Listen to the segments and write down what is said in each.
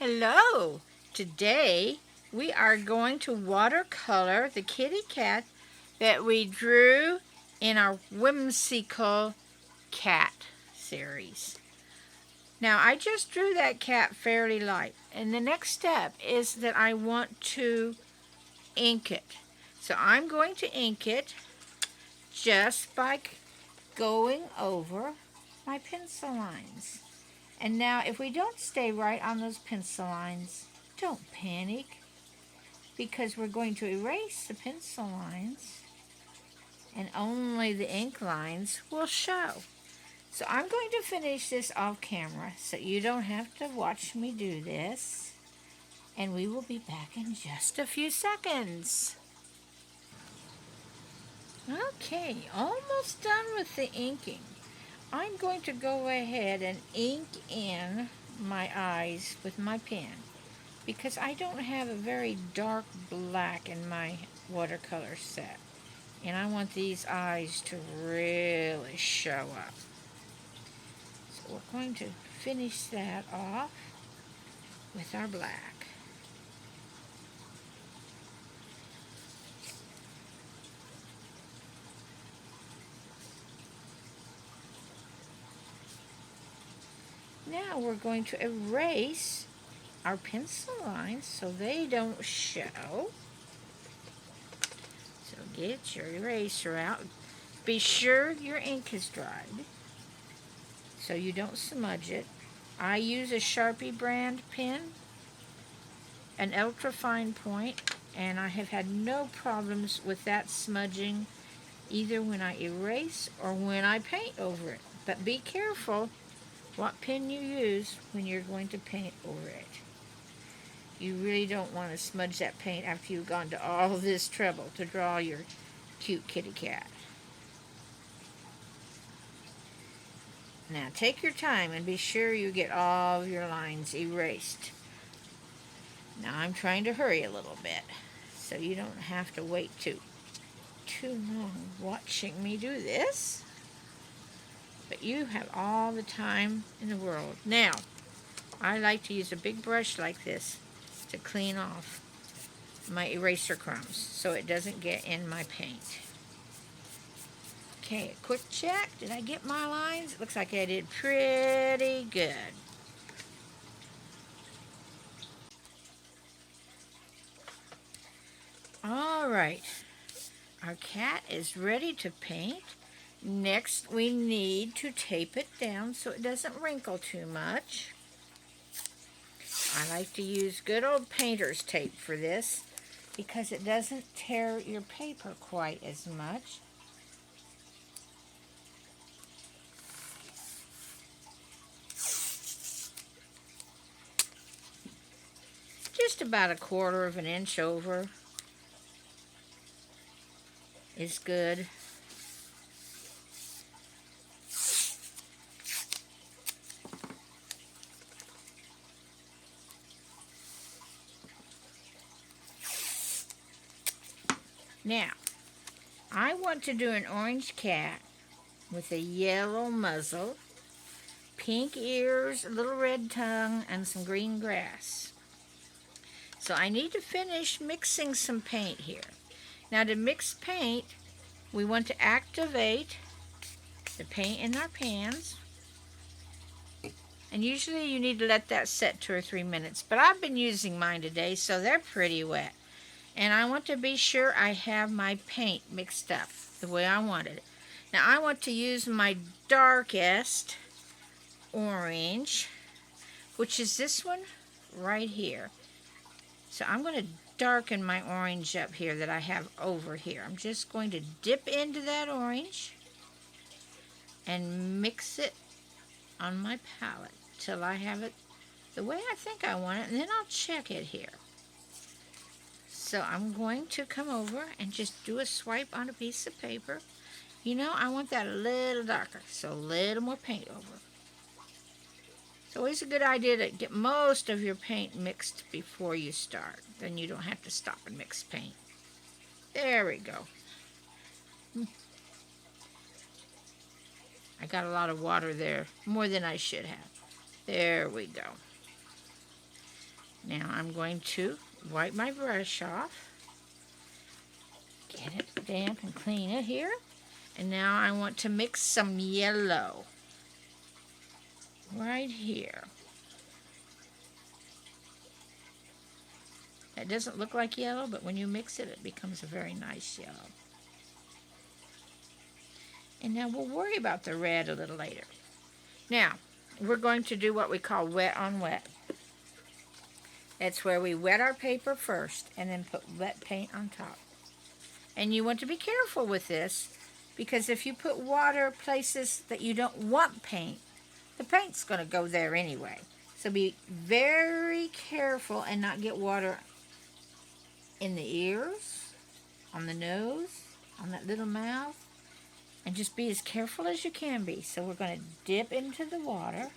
Hello! Today we are going to watercolor the kitty cat that we drew in our Whimsical Cat series. Now I just drew that cat fairly light, and the next step is that I want to ink it. So I'm going to ink it just by going over my pencil lines. And now if we don't stay right on those pencil lines, don't panic, because we're going to erase the pencil lines and only the ink lines will show. So I'm going to finish this off camera so you don't have to watch me do this, and we will be back in just a few seconds. Okay, almost done with the inking. I'm going to go ahead and ink in my eyes with my pen, because I don't have a very dark black in my watercolor set, and I want these eyes to really show up. So we're going to finish that off with our black. Now we're going to erase our pencil lines so they don't show. So get your eraser out. Be sure your ink is dried so you don't smudge it. I use a Sharpie brand pen, an ultra fine point, and I have had no problems with that smudging either when I erase or when I paint over it. But be careful what pen you use when you're going to paint over it. You really don't want to smudge that paint after you've gone to all this trouble to draw your cute kitty cat. Now take your time and be sure you get all of your lines erased. Now I'm trying to hurry a little bit so you don't have to wait too long watching me do this. But you have all the time in the world. Now, I like to use a big brush like this to clean off my eraser crumbs so it doesn't get in my paint. Okay, a quick check. Did I get my lines? It looks like I did pretty good. All right, our cat is ready to paint. Next, we need to tape it down so it doesn't wrinkle too much. I like to use good old painter's tape for this because it doesn't tear your paper quite as much. Just about 1/4 of an inch over is good. Now, I want to do an orange cat with a yellow muzzle, pink ears, a little red tongue, and some green grass. So I need to finish mixing some paint here. Now to mix paint, we want to activate the paint in our pans. And usually you need to let that set 2 or 3 minutes. But I've been using mine today, so they're pretty wet. And I want to be sure I have my paint mixed up the way I wanted it. Now I want to use my darkest orange, which is this one right here. So I'm going to darken my orange up here that I have over here. I'm just going to dip into that orange and mix it on my palette till I have it the way I think I want it, and then I'll check it here. So I'm going to come over and just do a swipe on a piece of paper. You know, I want that a little darker, so a little more paint over. It's always a good idea to get most of your paint mixed before you start. Then you don't have to stop and mix paint. There we go. I got a lot of water there, more than I should have. There we go. Now I'm going to wipe my brush off, get it damp and clean it here. And now I want to mix some yellow right here. It doesn't look like yellow, but when you mix it, it becomes a very nice yellow. And now we'll worry about the red a little later. Now, we're going to do what we call wet on wet. That's where we wet our paper first and then put wet paint on top. And you want to be careful with this, because if you put water places that you don't want paint, the paint's going to go there anyway. So be very careful and not get water in the ears, on the nose, on that little mouth, and just be as careful as you can be. So we're going to dip into the water.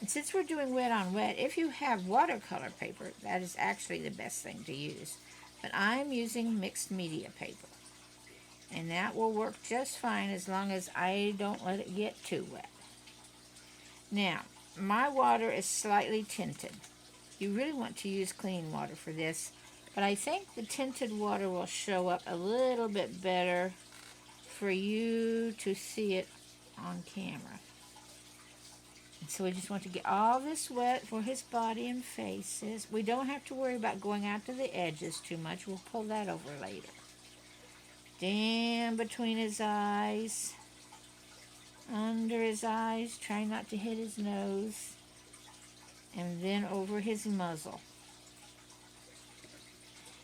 And since we're doing wet on wet, if you have watercolor paper, that is actually the best thing to use. But I'm using mixed media paper. And that will work just fine as long as I don't let it get too wet. Now, my water is slightly tinted. You really want to use clean water for this, but I think the tinted water will show up a little bit better for you to see it on camera. And so we just want to get all this wet for his body and faces. We don't have to worry about going out to the edges too much. We'll pull that over later. Down between his eyes, under his eyes, try not to hit his nose, and then over his muzzle.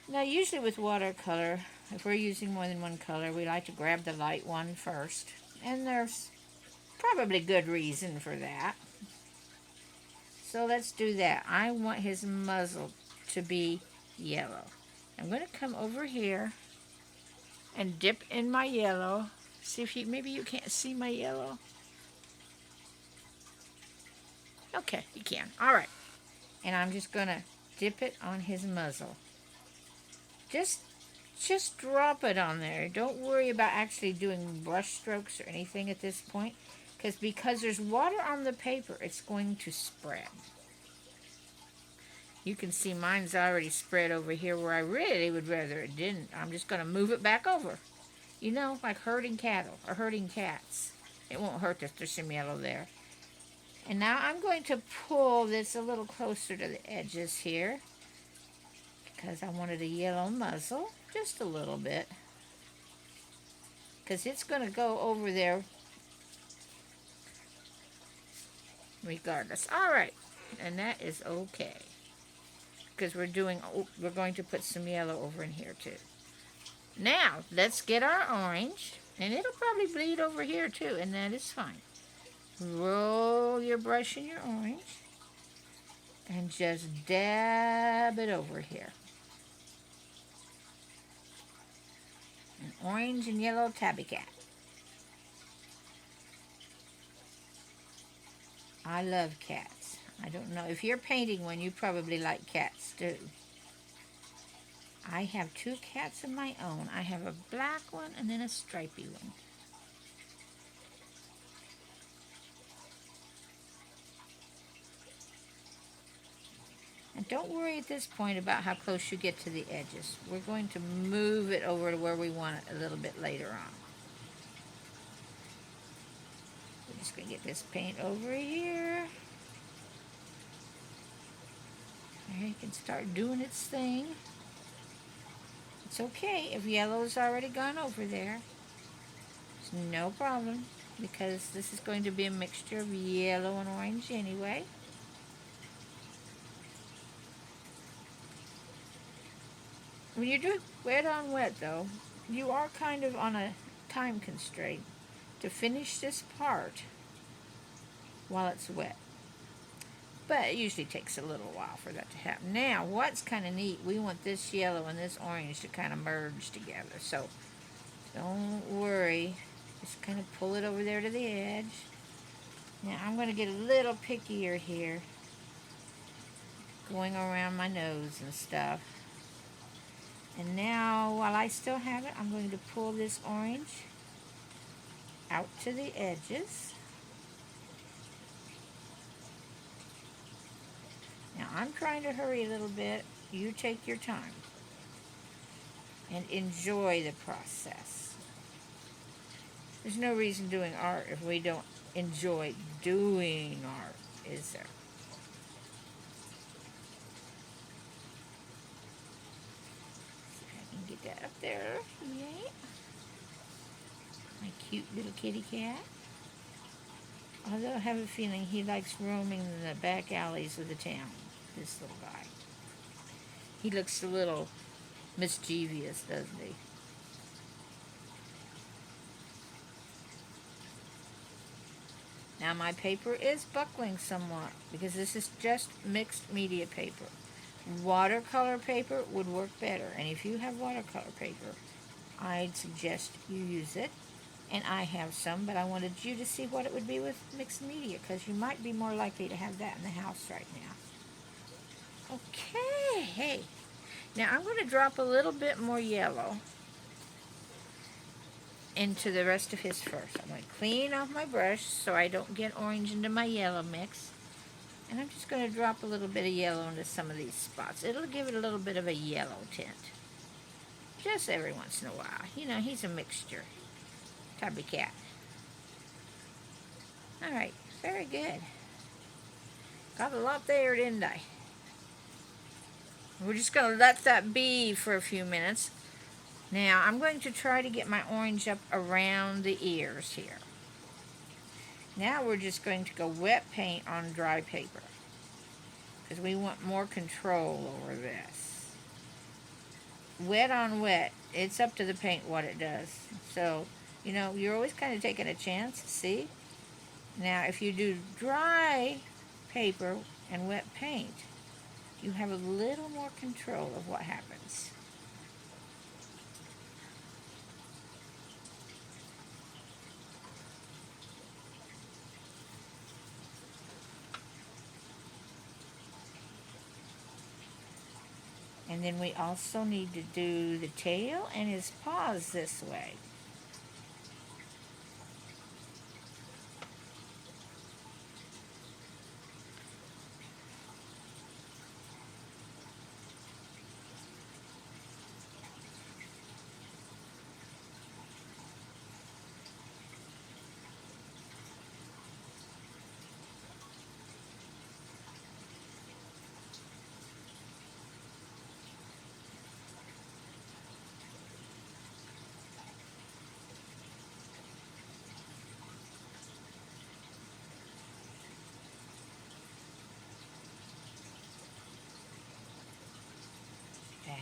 Now usually with watercolor, if we're using more than one color, we like to grab the light one first, and there's probably good reason for that. So let's do that. I want his muzzle to be yellow. I'm going to come over here and dip in my yellow. See if maybe you can't see my yellow. Okay, you can. All right. And I'm just going to dip it on his muzzle. Just drop it on there. Don't worry about actually doing brush strokes or anything at this point, because there's water on the paper, it's going to spread. You can see mine's already spread over here where I really would rather it didn't. I'm just going to move it back over. You know, like herding cattle or herding cats. It won't hurt if there's some yellow there. And now I'm going to pull this a little closer to the edges here, because I wanted a yellow muzzle, just a little bit, because it's going to go over there regardless. All right, and that is okay, because we're going to put some yellow over in here too. Now let's get our orange, and it'll probably bleed over here too, and that is fine. Roll your brush in your orange and just dab it over here. An orange and yellow tabby cat. I love cats. I don't know. If you're painting one, you probably like cats too. I have two cats of my own. I have a black one and then a stripy one. And don't worry at this point about how close you get to the edges. We're going to move it over to where we want it a little bit later on. We're just going to get this paint over here. There, you can start doing its thing. It's okay if yellow's already gone over there. It's no problem, because this is going to be a mixture of yellow and orange anyway. When you do wet on wet, though, you are kind of on a time constraint to finish this part while it's wet. But it usually takes a little while for that to happen. Now, what's kind of neat, we want this yellow and this orange to kind of merge together. So, don't worry. Just kind of pull it over there to the edge. Now, I'm going to get a little pickier here, going around my nose and stuff. And now, while I still have it, I'm going to pull this orange out to the edges. I'm trying to hurry a little bit. You take your time and enjoy the process. There's no reason doing art if we don't enjoy doing art, is there? See if I can get that up there. Yay. My cute little kitty cat. Although I have a feeling he likes roaming the back alleys of the town, this little guy. He looks a little mischievous, doesn't he? Now my paper is buckling somewhat because this is just mixed media paper. Watercolor paper would work better, and if you have watercolor paper, I'd suggest you use it. And I have some, but I wanted you to see what it would be with mixed media because you might be more likely to have that in the house right now. Okay. Now I'm going to drop a little bit more yellow into the rest of his fur. So I'm going to clean off my brush so I don't get orange into my yellow mix. And I'm just going to drop a little bit of yellow into some of these spots. It'll give it a little bit of a yellow tint. Just every once in a while. You know, he's a mixture type of cat. Alright, very good. Got a lot there, didn't I? We're just going to let that be for a few minutes. Now, I'm going to try to get my orange up around the ears here. Now we're just going to go wet paint on dry paper because we want more control over this. Wet on wet, it's up to the paint what it does. So, you know, you're always kind of taking a chance, see? Now, if you do dry paper and wet paint, you have a little more control of what happens. And then we also need to do the tail and his paws this way.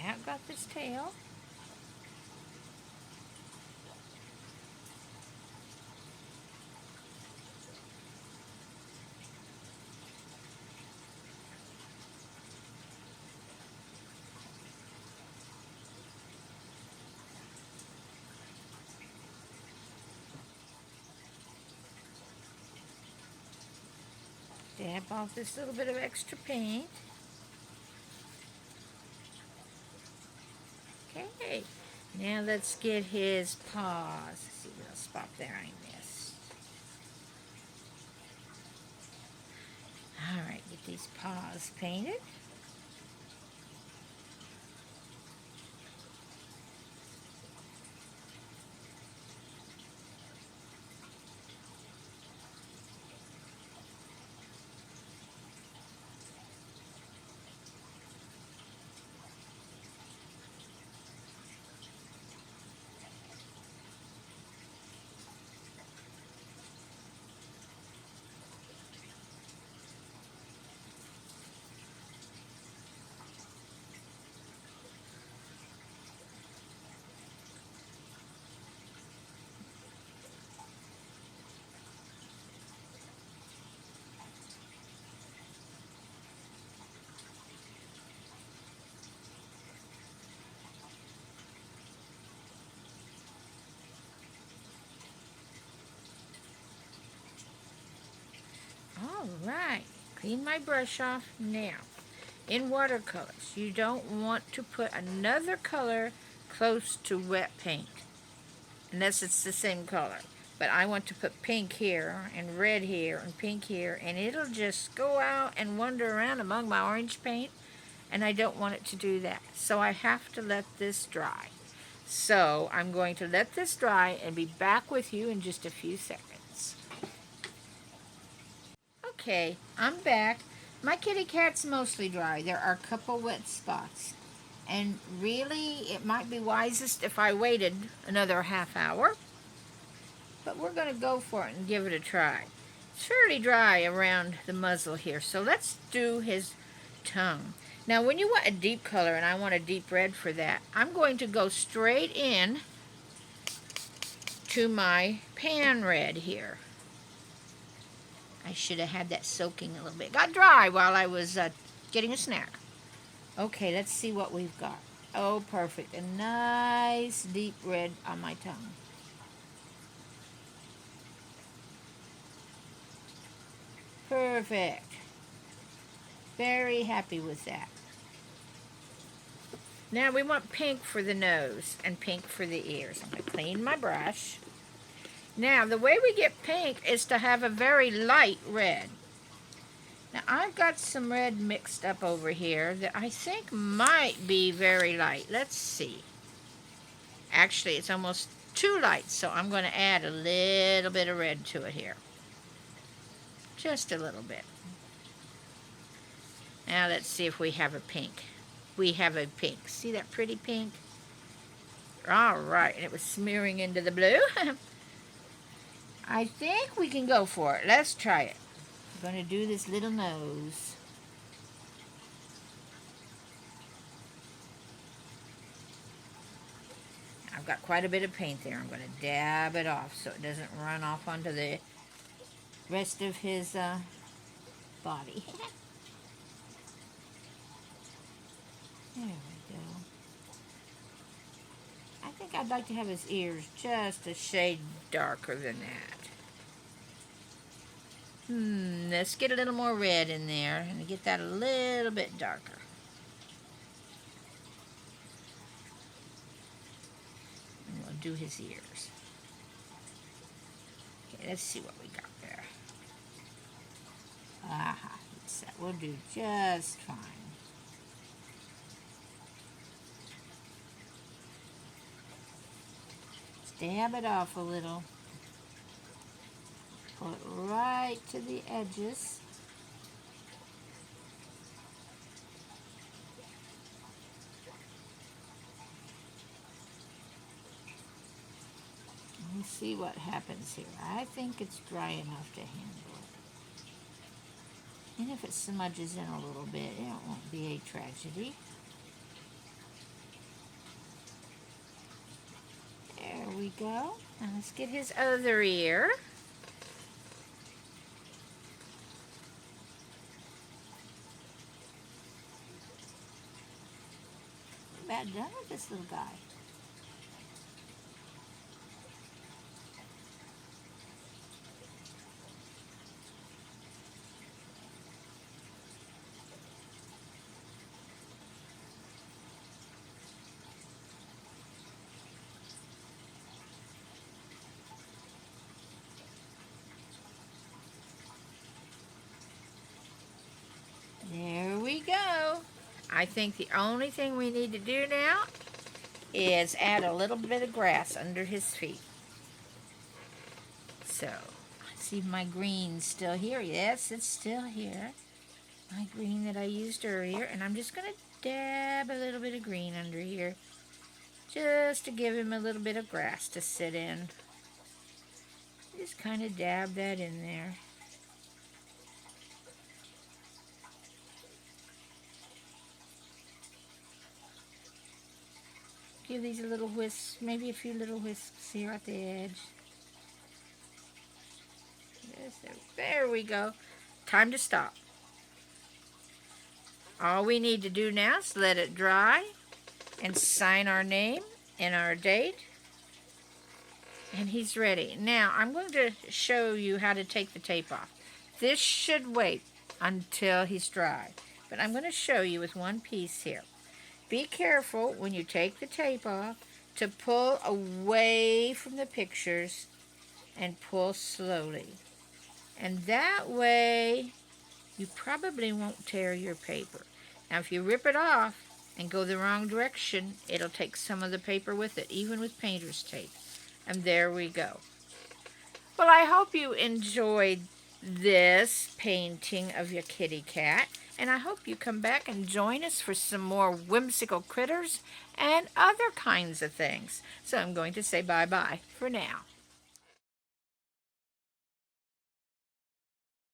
I've got this tail. Dab off this little bit of extra paint. Okay, now let's get his paws. Let's see a little spot there I missed. Alright, get these paws painted. Alright, clean my brush off now. In watercolors, you don't want to put another color close to wet paint, unless it's the same color. But I want to put pink here and red here and pink here, and it'll just go out and wander around among my orange paint, and I don't want it to do that. So I have to let this dry. So I'm going to let this dry and be back with you in just a few seconds. Okay, I'm back. My kitty cat's mostly dry. There are a couple wet spots. And really, it might be wisest if I waited another half hour. But we're going to go for it and give it a try. It's fairly dry around the muzzle here, so let's do his tongue. Now, when you want a deep color, and I want a deep red for that, I'm going to go straight in to my pan red here. I should have had that soaking a little bit. It got dry while I was getting a snack. Okay, let's see what we've got. Oh, perfect. A nice deep red on my tongue. Perfect. Very happy with that. Now we want pink for the nose and pink for the ears. I'm going to clean my brush. Now the way we get pink is to have a very light red. Now I've got some red mixed up over here that I think might be very light. Let's see. Actually, it's almost too light, so I'm going to add a little bit of red to it here. Just a little bit. Now let's see if we have a pink. We have a pink. See that pretty pink? All right, and it was smearing into the blue. I think we can go for it. Let's try it. I'm going to do this little nose. I've got quite a bit of paint there. I'm going to dab it off so it doesn't run off onto the rest of his body. There we go. I think I'd like to have his ears just a shade darker than that. Let's get a little more red in there and get that a little bit darker. And we'll do his ears. Okay, let's see what we got there. Aha, that will do just fine. Dab it off a little. Pull it right to the edges. Let me see what happens here. I think it's dry enough to handle it. And if it smudges in a little bit, it won't be a tragedy. There we go. Now let's get his other ear. About done with this little guy. There we go. I think the only thing we need to do now is add a little bit of grass under his feet. So, let's see if my green's still here. Yes, it's still here. My green that I used earlier. And I'm just going to dab a little bit of green under here, just to give him a little bit of grass to sit in. Just kind of dab that in there. Give these a little wisp, maybe a few little wisps here at the edge. Yes, there we go. Time to stop. All we need to do now is let it dry and sign our name and our date. And he's ready. Now, I'm going to show you how to take the tape off. This should wait until he's dry. But I'm going to show you with one piece here. Be careful when you take the tape off to pull away from the pictures and pull slowly. And that way, you probably won't tear your paper. Now, if you rip it off and go the wrong direction, it'll take some of the paper with it, even with painter's tape. And there we go. Well, I hope you enjoyed this painting of your kitty cat, and I hope you come back and join us for some more whimsical critters and other kinds of things. So I'm going to say bye-bye for now.